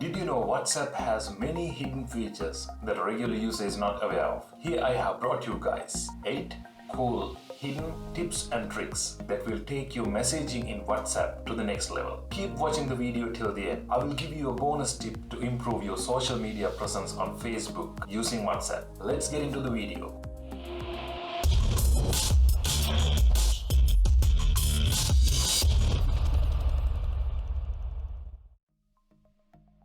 Did you know WhatsApp has many hidden features that a regular user is not aware of? Here I have brought you guys 8 cool hidden tips and tricks that will take your messaging in WhatsApp to the next level. Keep watching the video till the end. I will give you a bonus tip to improve your social media presence on Facebook using WhatsApp. Let's get into the video.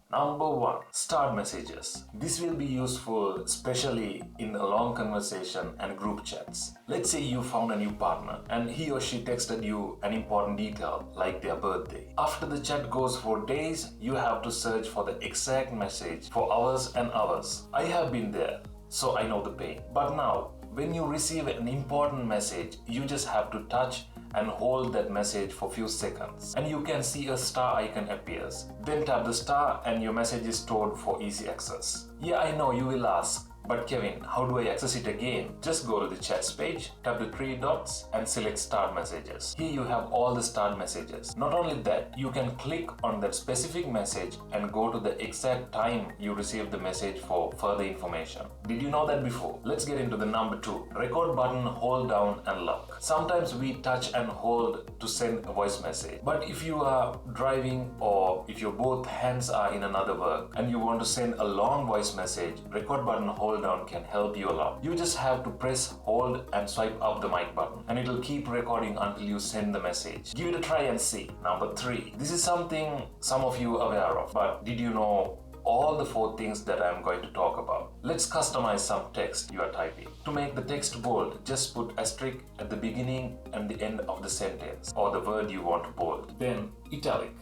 Number 1. Start messages. This will be useful especially in a long conversation and group chats. Let's say you found a new partner and he or she texted you an important detail like their birthday. After the chat goes for days, you have to search for the exact message for hours and hours. I have been there, so I know the pain. But now, when you receive an important message, you just have to touch and hold that message for few seconds and you can see a star icon appears. Then tap the star and your message is stored for easy access. Yeah, I know you will ask, but Kevin, how do I access it again? Just go to the chats page, tap the 3 dots and select start messages. Here you have all the start messages. Not only that, you can click on that specific message and go to the exact time you received the message for further information. Did you know that before? Let's get into the number 2. Record button, hold down and lock. Sometimes we touch and hold to send a voice message. But if you are driving or if your both hands are in another work and you want to send a long voice message, record button, hold down can help you a lot. You just have to press hold and swipe up the mic button and it will keep recording until you send the message. Give it a try and see. Number 3. This is something some of you are aware of, but did you know all the 4 things that I am going to talk about? Let's customize some text you are typing. To make the text bold, just put asterisk at the beginning and the end of the sentence or the word you want to bold. Then italic.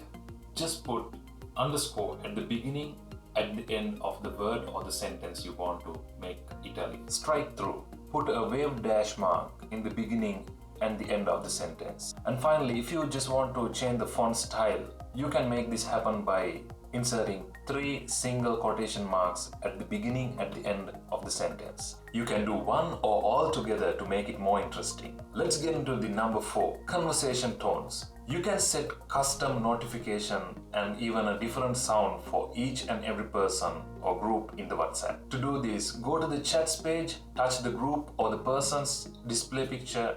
Just put underscore at the beginning at the end of the word or the sentence you want to make italic. Strike through. Put a wave dash mark in the beginning and the end of the sentence. And finally, if you just want to change the font style, you can make this happen by inserting 3 single quotation marks at the beginning and the end of the sentence. You can do one or all together to make it more interesting. Let's get into the number 4, conversation tones. You can set custom notification and even a different sound for each and every person or group in the WhatsApp. To do this, go to the chats page, touch the group or the person's display picture,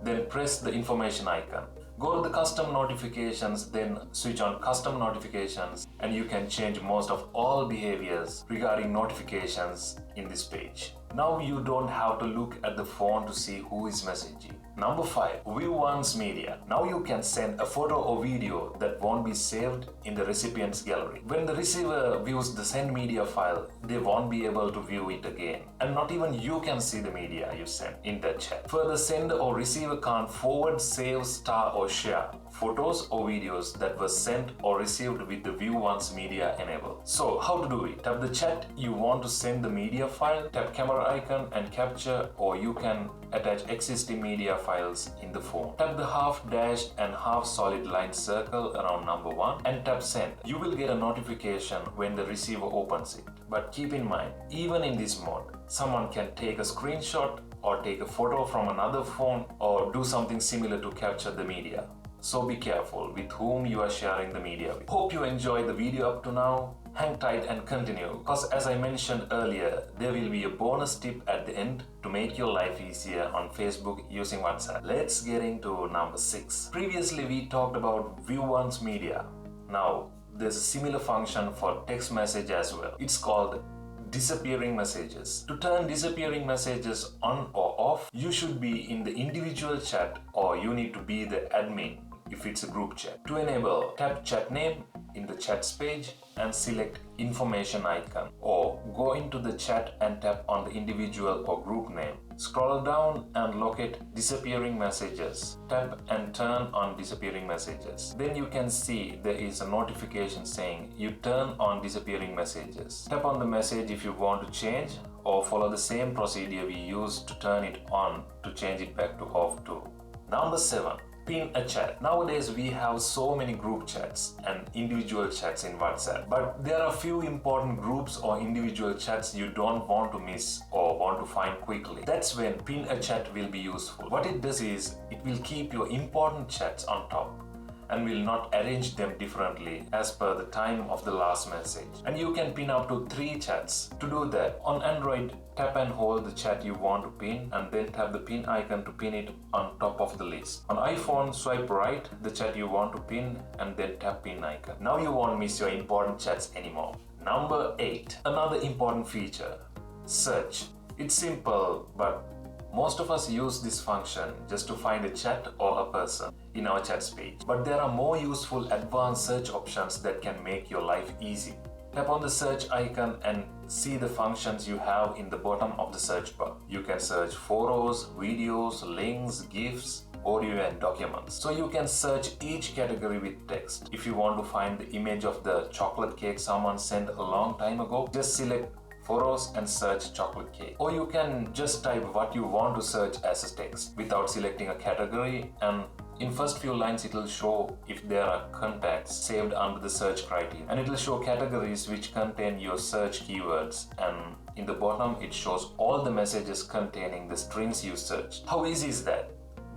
then press the information icon. Go to the custom notifications, then switch on custom notifications and you can change most of all behaviors regarding notifications in this page. Now you don't have to look at the phone to see who is messaging. Number 5, view one's media. Now you can send a photo or video that won't be saved in the recipient's gallery. When the receiver views the send media file, they won't be able to view it again. And not even you can see the media you sent in that chat. Further, sender or receiver can't forward, save, star or share photos or videos that were sent or received with the view once media enabled. So how to do it? Tap the chat you want to send the media file, tap camera icon and capture, or you can attach existing media files in the phone. Tap the half dashed and half solid line circle around number 1 and tap send. You will get a notification when the receiver opens it. But keep in mind, even in this mode, someone can take a screenshot or take a photo from another phone or do something similar to capture the media. So be careful with whom you are sharing the media with. Hope you enjoyed the video up to now. Hang tight and continue, because as I mentioned earlier, there will be a bonus tip at the end to make your life easier on Facebook using WhatsApp. Let's get into number 6. Previously we talked about view one's media. Now there's a similar function for text message as well. It's called disappearing messages. To turn disappearing messages on or off, you should be in the individual chat or you need to be the admin if it's a group chat. To enable, tap chat name in the chats page and select information icon, or go into the chat and tap on the individual or group name. Scroll down and locate disappearing messages. Tap and turn on disappearing messages. Then you can see there is a notification saying you turn on disappearing messages. Tap on the message if you want to change, or follow the same procedure we used to turn it on to change it back to off too. Number 7. Pin a chat. Nowadays we have so many group chats and individual chats in WhatsApp, but there are few important groups or individual chats you don't want to miss or want to find quickly. That's when pin a chat will be useful. What it does is it will keep your important chats on top. and will not arrange them differently as per the time of the last message. And you can pin up to 3 chats. To do that, on Android, tap and hold the chat you want to pin and then tap the pin icon to pin it on top of the list. On iPhone, swipe right the chat you want to pin and then tap pin icon. Now you won't miss your important chats anymore. Number 8. Another important feature. Search. It's simple, but most of us use this function just to find a chat or a person in our chat page. But there are more useful advanced search options that can make your life easy. Tap on the search icon and see the functions you have in the bottom of the search bar. You can search photos, videos, links, GIFs, audio and documents. So you can search each category with text. If you want to find the image of the chocolate cake someone sent a long time ago, just select photos and search chocolate cake. Or you can just type what you want to search as a text without selecting a category, and in first few lines it will show if there are contacts saved under the search criteria, and it will show categories which contain your search keywords, and in the bottom it shows all the messages containing the strings you searched. How easy is that?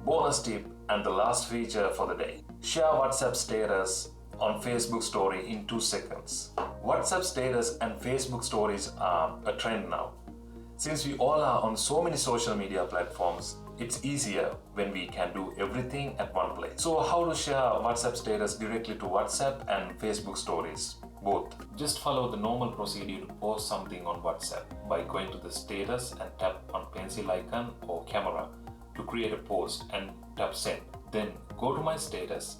Bonus tip and the last feature for the day. Share WhatsApp status on Facebook story in 2 seconds. WhatsApp status and Facebook stories are a trend now. Since we all are on so many social media platforms, it's easier when we can do everything at one place. So how to share WhatsApp status directly to WhatsApp and Facebook stories? Both. Just follow the normal procedure to post something on WhatsApp by going to the status and tap on pencil icon or camera to create a post and tap send. Then go to my status,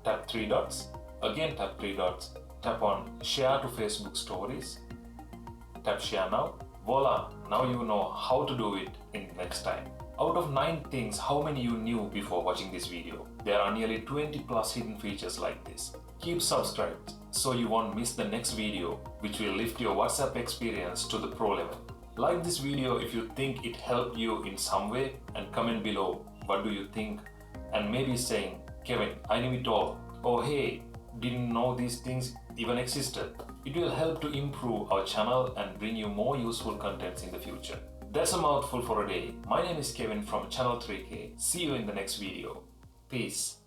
tap 3 dots, again tap 3 dots, tap on share to Facebook stories, tap share now. Voila, now you know how to do it in next time. Out of 9 things, how many you knew before watching this video? There are nearly 20 plus hidden features like this. Keep subscribed so you won't miss the next video, which will lift your WhatsApp experience to the pro level. Like this video if you think it helped you in some way, and comment below what do you think, and maybe saying, Kevin, I knew it all, or hey, didn't know these things even existed. It will help to improve our channel and bring you more useful contents in the future. That's a mouthful for a day. My name is Kevin from Channel 3K. See you in the next video. Peace.